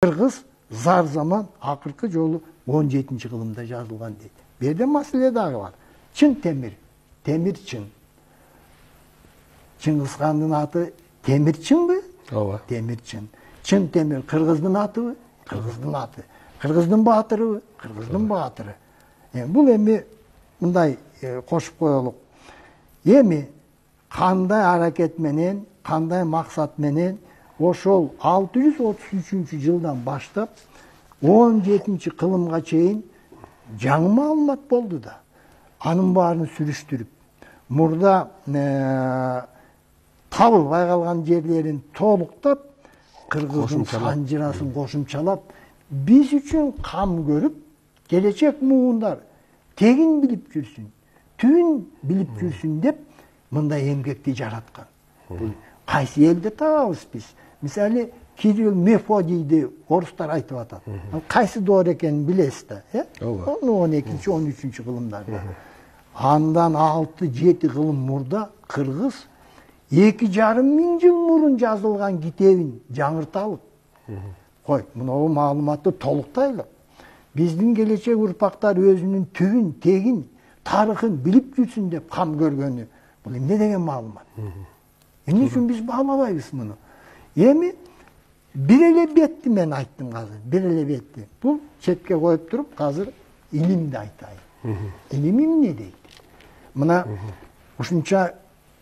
Kırgız zar zaman akırkı жолу 17 kılımda жазылған deydi. Bir yerden mesele daha var. Çın Temir. Temir Çın. Çıngiz Han'ın adı Temir Çın mı? Ооба. Temir Çın. Çın Temir Kırgız'ın adı mı? Kırgız'ın adı. Kırgız'ın batırı mı? Kırgız'ın batırı. Yani bu emi bunday koşup koyalım. Emi kanday hareket menen, kanday maksat menen oşol 633 yıldan başlap 17 kılımga çeyin жаңы маалымат болду да. Анын баарын сүрүштүрүп, мурда табылбай калган жерлерин толуктап, кыргыздын санжырасын кошумчалап, биз үчүн кам көрүп, келечек муундар тегин билип жүрсүн, түбүн билип жүрсүн деп мындай эмгекти жараткан. Кайсы элде табабыз биз? Мисалы Кирилл Мефодийди орустар айтып атат. Кайсы doğru экенин билесиз да, э? 12-13 кылымдарда. Андан 6-7 кылым мурда кыргыз 2,5 миң жыл мурун жазылган китебин жаңырталып. Кой, мынау маалыматты толуктайлы. Биздин келечек урпактар өзүнүн түбүн, тегин, тарыхын билип жүрсүн деп кам көргөнү. Бул эмне деген маалымат? Эмне үчүн биз баалабайбыз муну? Эми bir ele betti men ayttım hazır. Bir ele betti. Bu çetke koyup durup hazır ilimde aytayım. İlimim ne deydi? Mına uşunça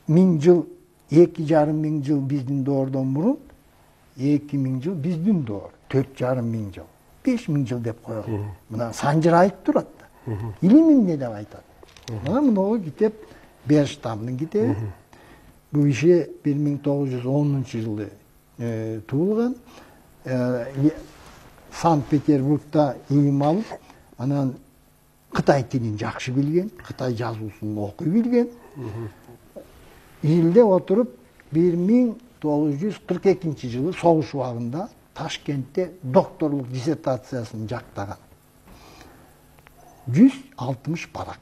1000 yıl, 2,5 ming yıl bizdin doğrudan burun, 2.000 yıl bizdin doğru. 4,5 ming yıl. 5.000 yıl dep koyalım. Mına sancır ayıp durat da. İlimim ne de aytadı. Mına o kitap Berştam'ın kitabı. Bu işi 1910 yılı tuğulgan. Sankt-Peterburg'da ilim alıp, anan Kıtay tilini жақшы bilgen, Kıtay жазуусун okuy bilgen. İlde oturup 1942 yılı soğuş ubağında Taşkent'te doktorluk disertasyasını jaktagan. 160 barak.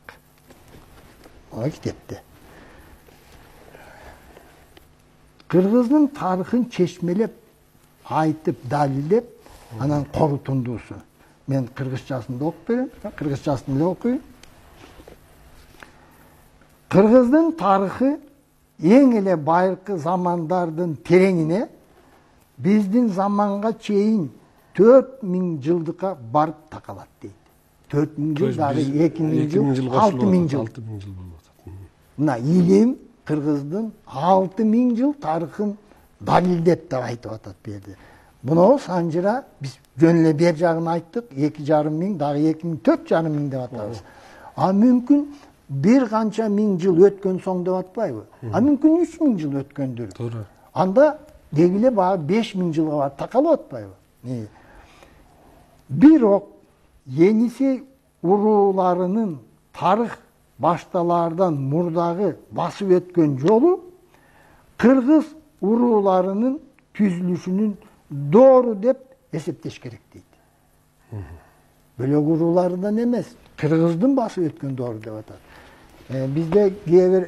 O kitapte. Kırgız'ın tarihini çeşmelep, aytıp, dalilep, anan korutundusu. Ben Kırgızçasını da okuyayım, Kırgızçasını da okuyayım. Kırgız'ın tarihi en ele bayırkı zamandardın terengine bizdin zamanga çeyin 4.000 yıldıka barıp takalat deydi. 4.000 yıl, daha 2.000 yıl, 6.000 yıl. Buna ilim Kırgız'ın 6.000 yıl tarihini dalildep de aytıp atat berdi. Bunu sancıra biz gönüle bir жағын ayttık, 2,5 ming, daha 2.000, 4,5 ming dep atabız. A mümkün bir kança ming yıl ötkön soň dep atpayбы? A mümkün 3.000 yıl ötkөndür. Doğru. Anda degile bağ 5.000 yılga var takalı atpayбы? Birok yenisi urularının tarih baştalardan murdağı basıp ötkön yolu Kırgız urularının tüzülüşünün doğru dep esepteş gerek deydi. Böyle urularından emez. Kırgızdın basıp ötkön doğru dep atar. Bizde bir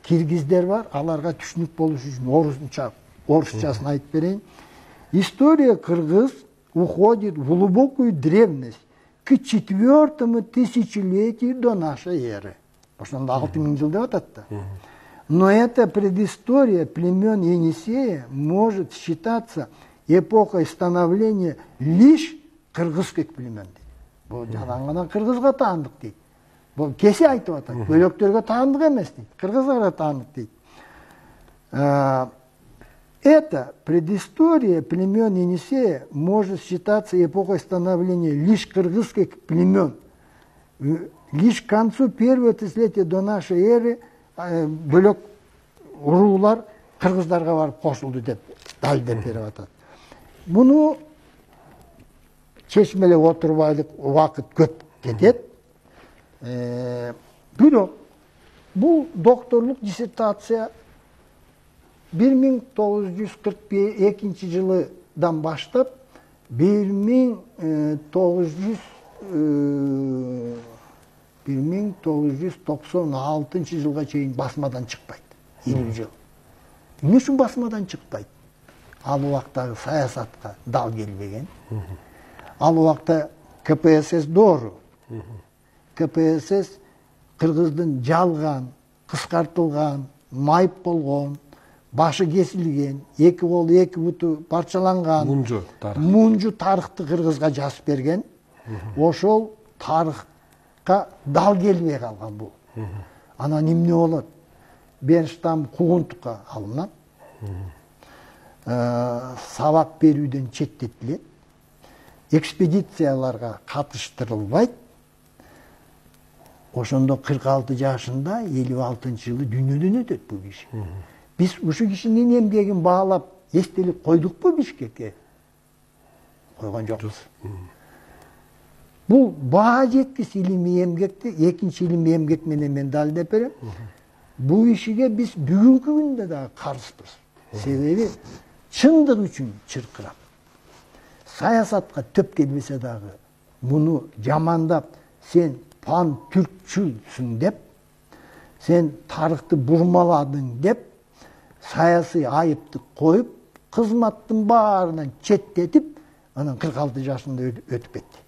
Kirgizler var. Alarga түшүнүк болуш үчүн орусчасын айтып берейин. История Кыргыз уходит в глубокую древность к 4 тысячелетию до нашей эры. Ошондо 6.000 жыл деп атат да. Но эта предыстория племен Енисея может считаться эпохой становления лишь кыргызских племен. Бул жалаңгана кыргызга таандык дейт. Бул кесе айтып атат. Бөлөктөргө таандык эмес дейт. Кыргыздарга таандык дейт. Эта предыстория племен Енисея может считаться эпохой становления лишь кыргызских племен. Лишь к концу первого тысячелетия до нашей эры бөлөк уруулар кыргыздарга барып кошулду деп далилдеп берип атат. Буну чечмелеп отурбайлык убакыт көп кетет. Бирок бул докторлук диссертация 1942 жылдан баштап 1996 жылга чейин басмадан чыкпайт. 20 жыл. Эмне үчүн басмадан чыкпайт? ал убактагы саясатка дал келбеген. Ал убакта КПСС доору. КПСС Кыргыздын жалган, кыскартылган, майып болгон, башы кесилген, эки колу, эки буту парчаланган мунжу тарыхты Кыргызга жазып берген. Ошол тарыхка дал келбей калган бул. Анан эмне болот? Берштам куугунтукка алынат. Сабак берүүдөн четтетилет. Экспедицияларга катыштырылбайт. Ошондо 46 жашында 56-жылы дүйнөдөн өтөт бул киши. Биз ушу кишинин эмгегин баалап эстелик койдукпу Бишкекке? Койгон жокпуз. Бул баа жеткис илимий эмгекти экинчи илимий эмгек менен мен далилдеп берем. Бул ишиге биз бүгүнкү күндө да каршыбыз. Себеби чындык үчүн чыркырап, саясатка төп келбесе дагы муну жамандап, сен пан түркчүлсүң деп, сен тарыхты бурмаладың деп, саясий айыпты коюп, кызматтын баарынан четтетип, анан 46 жашында өтүп кетти.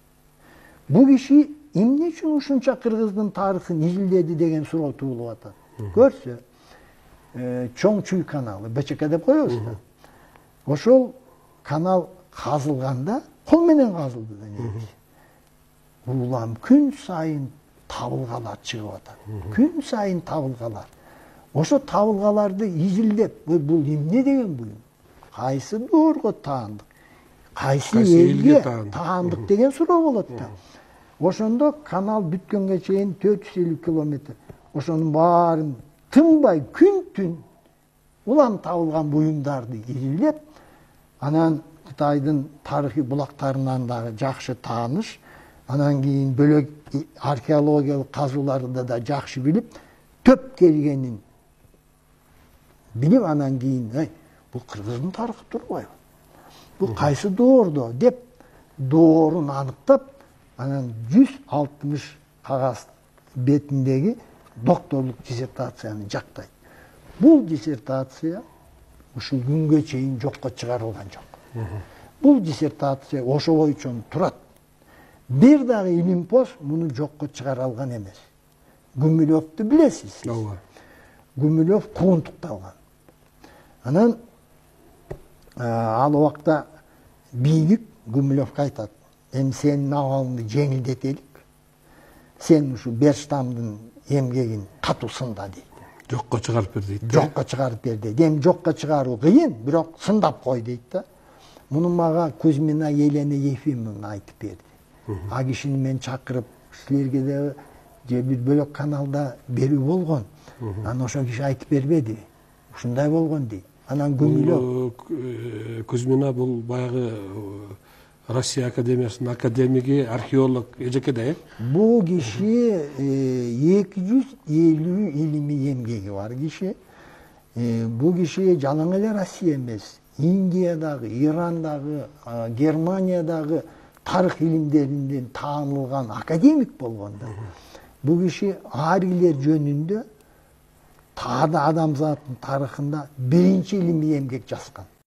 Бул киши эмне үчүн ушунча Кыргыздын тарыхын изилдеди деген суроо туулуп атат. Көрсө, Чоң Чүй каналы, БЧК деп коебуз да. Ошол канал казылганда, кол менен казылды да негизи. Улам күн сайын табылгалар чыгып атат. Күн сайын табылгалар. Ошо табылгаларды изилдеп, бул эмне деген буюм? Кайсы доорго таандык? Кайсы элге таандык деген суроо болот да. Ошондо канал бүткөнгө чейин 450 километр. Ошонун баарын тынбай күн-түн улам табылган буюмдарды изилдеп, анан Кытайдын тарыхый булактарынан дагы жакшы тааныш, анан кийин бөлөк археологиялык казууларды да жакшы билип, төп келгенин билип, анан кийин бул Кыргыздын тарыхы турбайбы? Бул кайсы доордо деп доорун аныктап, анан 160 кагаз бетиндеги докторлук диссертацияны жактайт. Бул диссертация ушул күнгө чейин жокко чыгарылган жок. Бул диссертация ошо боюнча турат. Бир дагы илимпоз муну жокко чыгара алган эмес. Гумилевду билесиз. Гумилев куугунтукталган. Анан ал убакта бийлик Гумилевге айтат: "Эми сенин абалыңды жеңилдетелик. Сен ушу Берштамдын эмгегин катуу сында" дейт. Жокко чыгарып бер дейт. Жокко чыгарып бер дейт. Эми жокко чыгаруу кыйын, бирок сындап кой дейт да. Муну мага Кузьмина Елена Ефимовна айтып берди. А кишини мен чакырып, силерге да же бир бөлөк каналда берүү болгон. Анан ошо киши айтып бербеди. Ушундай болгон дейт. Анан Гумилев Кузьмина бул баягы Россия Академиясынын академиги, археолог эжеке да, Бул киши 250 илимий эмгеги бар киши. Бул киши жалаң эле Россия эмес, Индиядагы, Ирандагы, Германиядагы тарых илимдеринден таанылган академик болгон да. Бул киши арилер жөнүндө таада адамзаттын тарыхында биринчи илимий эмгек жазган.